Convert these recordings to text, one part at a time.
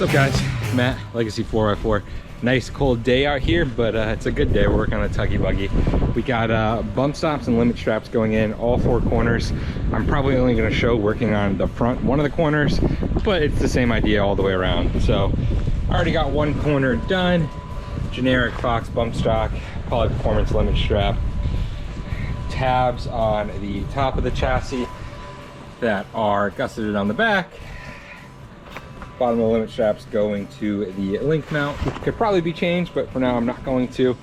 What's up guys, Matt, Legacy 4x4. Nice cold day out here, but it's a good day. We're working on a tuggy buggy. We got bump stops and limit straps going in all four corners. I'm probably only going to show working on the front one of the corners, but it's the same idea all the way around. So I already got one corner done. Generic Fox bump stock, Poly Performance limit strap. Tabs on the top of the chassis that are gusseted on the back. Bottom of the limit straps going to the link mount, which could probably be changed, but for now I'm not going to.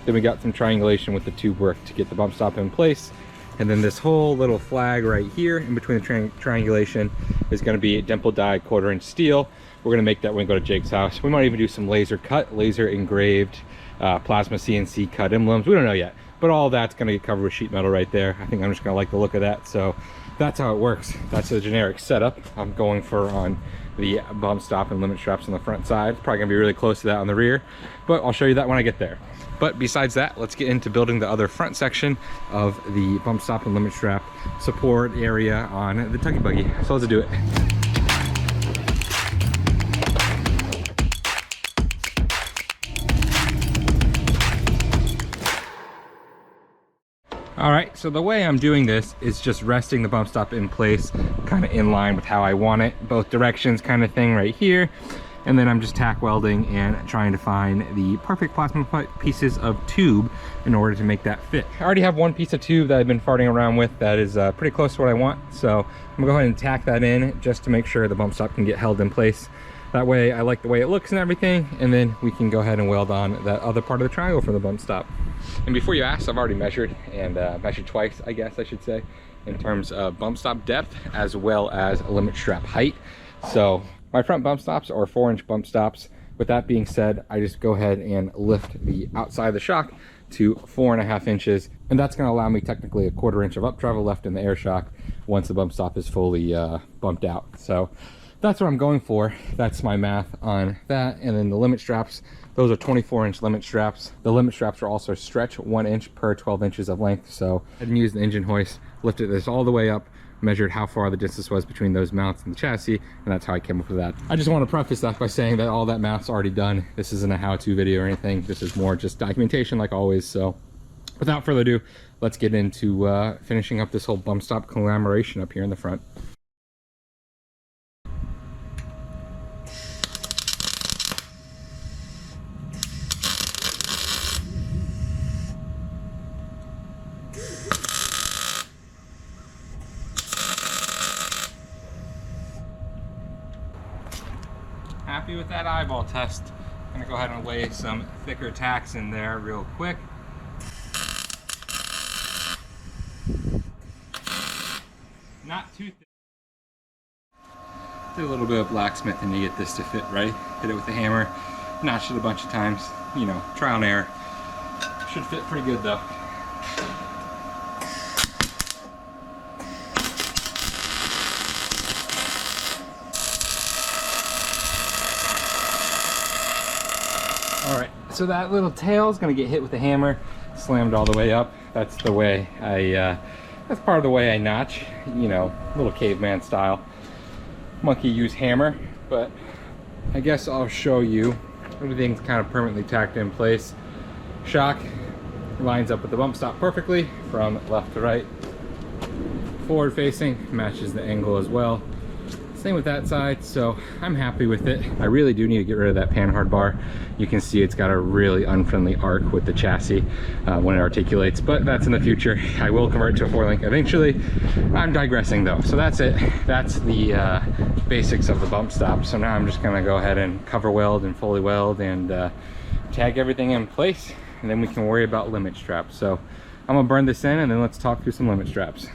Then we got some triangulation with the tube work to get the bump stop in place. And then this whole little flag right here in between the triangulation is going to be dimple dyed 1/4" steel. We're going to make that when we go to Jake's house. We might even do some laser cut, laser engraved, plasma CNC cut emblems. We don't know yet, but all that's going to get covered with sheet metal right there. I think I'm just going to like the look of that. So that's how it works. That's the generic setup I'm going for on the bump stop and limit straps on the front side. It's probably gonna be really close to that on the rear, but I'll show you that when I get there. But besides that, let's get into building the other front section of the bump stop and limit strap support area on the tuggy buggy. So let's do it. All right, so the way I'm doing this is just resting the bump stop in place, kind of in line with how I want it, both directions kind of thing right here. And then I'm just tack welding and trying to find the perfect plasma pieces of tube in order to make that fit. I already have one piece of tube that I've been farting around with that is pretty close to what I want. So I'm gonna go ahead and tack that in just to make sure the bump stop can get held in place. That way I like the way it looks and everything, and then we can go ahead and weld on that other part of the triangle for the bump stop. And before you ask, I've already measured, and measured twice, I guess I should say, in terms of bump stop depth as well as limit strap height. So my front bump stops are 4" bump stops. With that being said, I just go ahead and lift the outside of the shock to 4.5 inches, and that's going to allow me technically a 1/4 inch of up travel left in the air shock once the bump stop is fully bumped out. So that's what I'm going for. That's my math on that. And then the limit straps, those are 24" limit straps. The limit straps are also stretch 1 inch per 12 inches of length. So I didn't use the engine hoist, lifted this all the way up, measured how far the distance was between those mounts and the chassis, and that's how I came up with that. I just want to preface that by saying that all that math's already done. This isn't a how-to video or anything. This is more just documentation like always. So without further ado, let's get into finishing up this whole bump stop conglomeration up here in the front. Happy with that eyeball test. I'm gonna go ahead and lay some thicker tacks in there real quick. Not too thick. Do a little bit of blacksmithing to get this to fit right. Hit it with the hammer, notched it a bunch of times. You know, trial and error. Should fit pretty good though. Alright, so that little tail is going to get hit with the hammer, slammed all the way up. That's the way that's part of the way I notch, you know, little caveman style. Monkey use hammer, but I guess I'll show you. Everything's kind of permanently tacked in place. Shock lines up with the bump stop perfectly from left to right. Forward facing, matches the angle as well. Same with that side, so I'm happy with it. I really do need to get rid of that panhard bar. You can see it's got a really unfriendly arc with the chassis when it articulates, but that's in the future. I will convert to a 4-link eventually. I'm digressing though, so that's it. That's the basics of the bump stop. So now I'm just gonna go ahead and cover weld and fully weld and tag everything in place, and then we can worry about limit straps. So I'm gonna burn this in and then let's talk through some limit straps.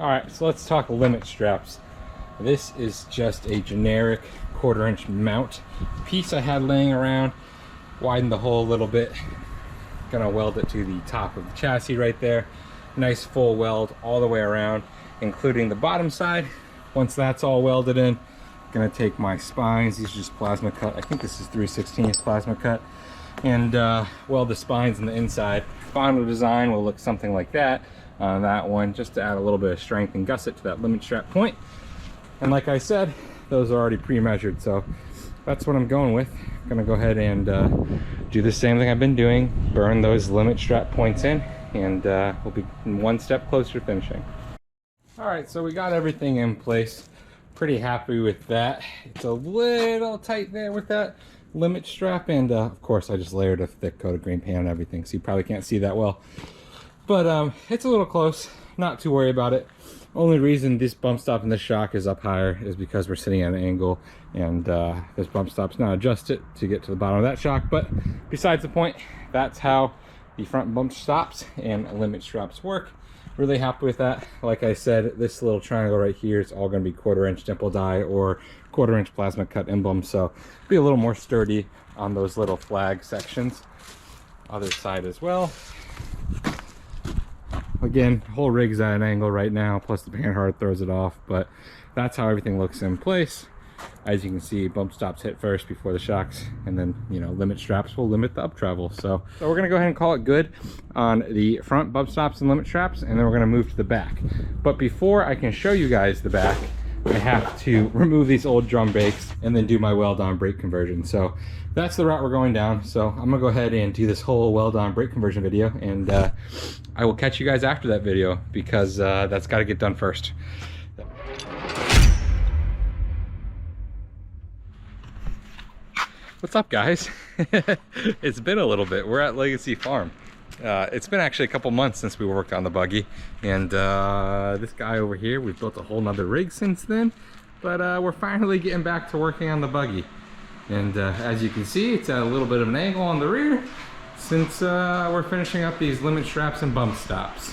All right, so let's talk limit straps. This is just a generic 1/4" mount piece I had laying around. Widen the hole a little bit. Gonna weld it to the top of the chassis right there. Nice full weld all the way around, including the bottom side. Once that's all welded in, gonna take my spines. These are just plasma cut. I think this is 3/16 plasma cut, and weld the spines on the inside. Final design will look something like that on that one, just to add a little bit of strength and gusset to that limit strap point. And like I said, those are already pre-measured, so that's what I'm going with. I'm gonna go ahead and do the same thing I've been doing, burn those limit strap points in, and we'll be one step closer to finishing. All right, so we got everything in place. Pretty happy with that. It's a little tight there with that limit strap, and of course I just layered a thick coat of green paint on everything, so you probably can't see that well. But it's a little close, not too worried about it. Only reason this bump stop and this shock is up higher is because we're sitting at an angle, and this bump stop's not adjusted to get to the bottom of that shock. But besides the point, that's how the front bump stops and limit straps work. Really happy with that. Like I said, this little triangle right here is all going to be 1/4" dimple die or 1/4" plasma cut emblem, so be a little more sturdy on those little flag sections. Other side as well. Again, the whole rig's at an angle right now, plus the panhard throws it off, but that's how everything looks in place. As you can see, bump stops hit first before the shocks, and then, you know, limit straps will limit the up travel. So we're gonna go ahead and call it good on the front bump stops and limit straps, and then we're gonna move to the back. But before I can show you guys the back, I have to remove these old drum brakes and then do my weld-on brake conversion. So that's the route we're going down. So I'm gonna go ahead and do this whole weld-on brake conversion video, and I will catch you guys after that video, because that's got to get done first. What's up, guys? It's been a little bit. We're at Legacy Farm. It's been actually a couple months since we worked on the buggy, and this guy over here, we've built a whole nother rig since then, but we're finally getting back to working on the buggy. And as you can see, it's at a little bit of an angle on the rear, since we're finishing up these limit straps and bump stops.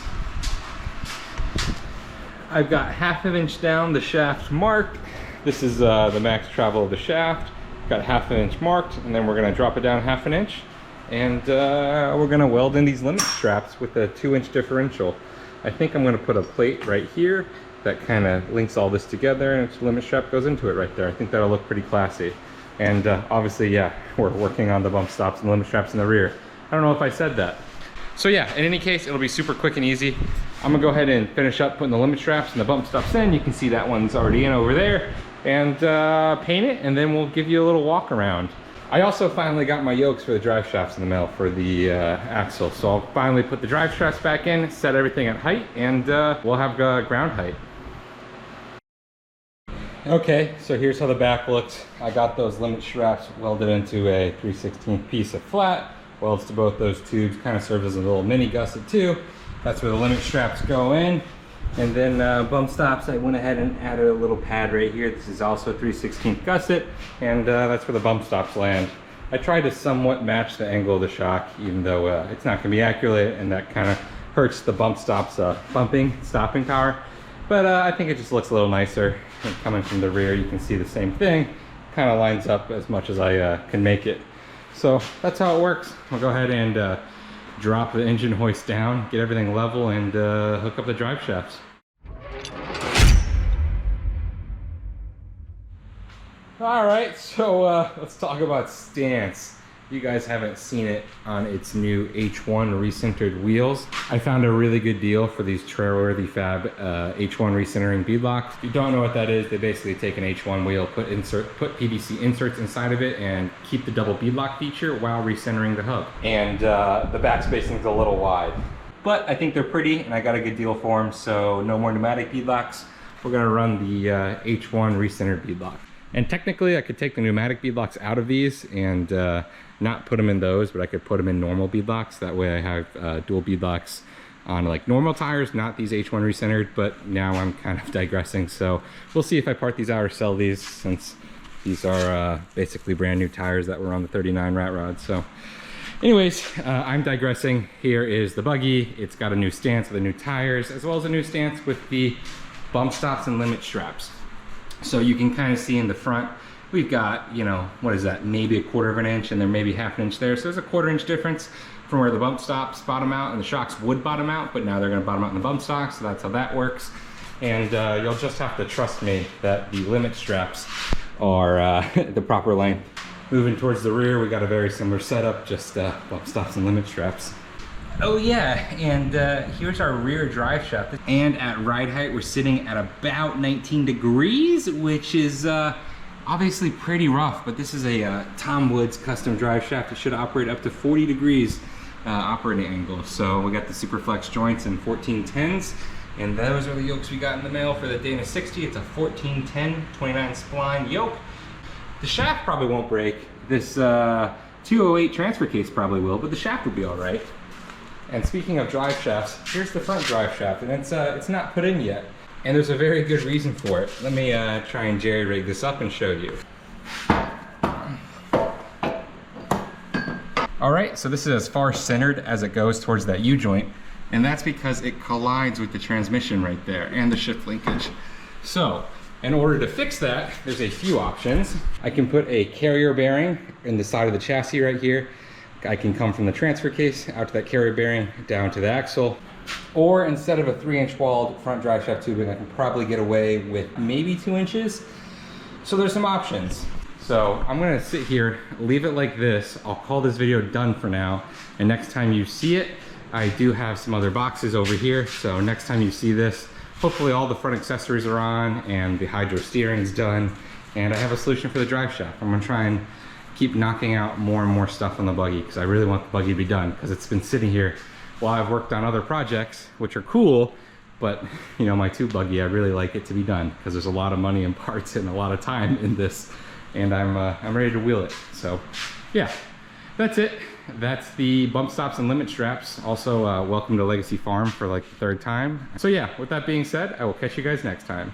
I've got 1/2 inch down the shaft marked. This is the max travel of the shaft. Got 1/2 inch marked, and then we're gonna drop it down 1/2 inch, and we're gonna weld in these limit straps with a 2-inch differential. I think I'm gonna put a plate right here that kind of links all this together, and its limit strap goes into it right there. I think that'll look pretty classy. And obviously, yeah, we're working on the bump stops and limit straps in the rear. I don't know if I said that. So yeah, in any case, it'll be super quick and easy. I'm gonna go ahead and finish up putting the limit straps and the bump stops in. You can see that one's already in over there. And paint it, and then we'll give you a little walk around. I also finally got my yokes for the drive shafts in the mail for the axle. So I'll finally put the drive shafts back in, set everything at height, and we'll have ground height. Okay, so here's how the back looks. I got those limit straps welded into a 3/16 piece of flat. Welds to both those tubes, kind of serves as a little mini gusset too. That's where the limit straps go in. And then bump stops, I went ahead and added a little pad right here. This is also a 3/16 gusset, and that's where the bump stops land. I tried to somewhat match the angle of the shock, even though it's not gonna be accurate, and that kind of hurts the bump stops stopping power. But I think it just looks a little nicer. And coming from the rear, you can see the same thing. Kind of lines up as much as I can make it. So that's how it works. I'll go ahead and drop the engine hoist down, get everything level, and hook up the drive shafts. All right, so let's talk about stance. You guys haven't seen it on its new H1 recentered wheels. I found a really good deal for these Trailworthy Fab H1 recentering beadlocks. If you don't know what that is, they basically take an H1 wheel, put PVC inserts inside of it, and keep the double beadlock feature while recentering the hub. And the back spacing is a little wide, but I think they're pretty, and I got a good deal for them. So no more pneumatic beadlocks. We're gonna run the H1 recentered beadlock. And technically, I could take the pneumatic beadlocks out of these and not put them in those, but I could put them in normal beadlocks. That way I have dual beadlocks on like normal tires, not these H1 recentered, but now I'm kind of digressing. So we'll see if I part these out or sell these, since these are basically brand new tires that were on the 39 rat rod. So anyways, I'm digressing. Here is the buggy. It's got a new stance with the new tires, as well as a new stance with the bump stops and limit straps. So you can kind of see in the front, we've got, you know, what is that, maybe 1/4 of an inch, and there may be 1/2 inch there. So there's a 1/4 inch difference from where the bump stops bottom out, and the shocks would bottom out, but now they're gonna bottom out in the bump stock, so that's how that works. And you'll just have to trust me that the limit straps are the proper length. Moving towards the rear, we got a very similar setup, just bump stops and limit straps. Oh yeah, and here's our rear drive shaft. And at ride height, we're sitting at about 19 degrees, which is obviously pretty rough, but this is a Tom Woods custom drive shaft. It should operate up to 40 degrees operating angle. So we got the Superflex joints in 1410s, and those are the yokes we got in the mail for the Dana 60. It's a 1410 29 spline yoke. The shaft probably won't break. This 208 transfer case probably will, but the shaft will be all right. And speaking of drive shafts, here's the front drive shaft, and it's not put in yet. And there's a very good reason for it. Let me try and jerry-rig this up and show you. All right, so this is as far centered as it goes towards that U-joint, and that's because it collides with the transmission right there and the shift linkage. So, in order to fix that, there's a few options. I can put a carrier bearing in the side of the chassis right here. I can come from the transfer case out to that carrier bearing down to the axle. Or instead of a 3-inch walled front drive shaft tubing, I can probably get away with maybe 2 inches. So there's some options. So I'm gonna sit here, leave it like this. I'll call this video done for now. And next time you see it, I do have some other boxes over here. So next time you see this, hopefully all the front accessories are on and the hydro steering's done. And I have a solution for the drive shaft. I'm gonna try and keep knocking out more and more stuff on the buggy, because I really want the buggy to be done, because it's been sitting here while I've worked on other projects, which are cool, but you know, my tube buggy, I really like it to be done, because there's a lot of money and parts and a lot of time in this, and I'm ready to wheel it. So yeah, that's it. That's the bump stops and limit straps. Also, welcome to Legacy Farm for like the 3rd time. So yeah, with that being said, I will catch you guys next time.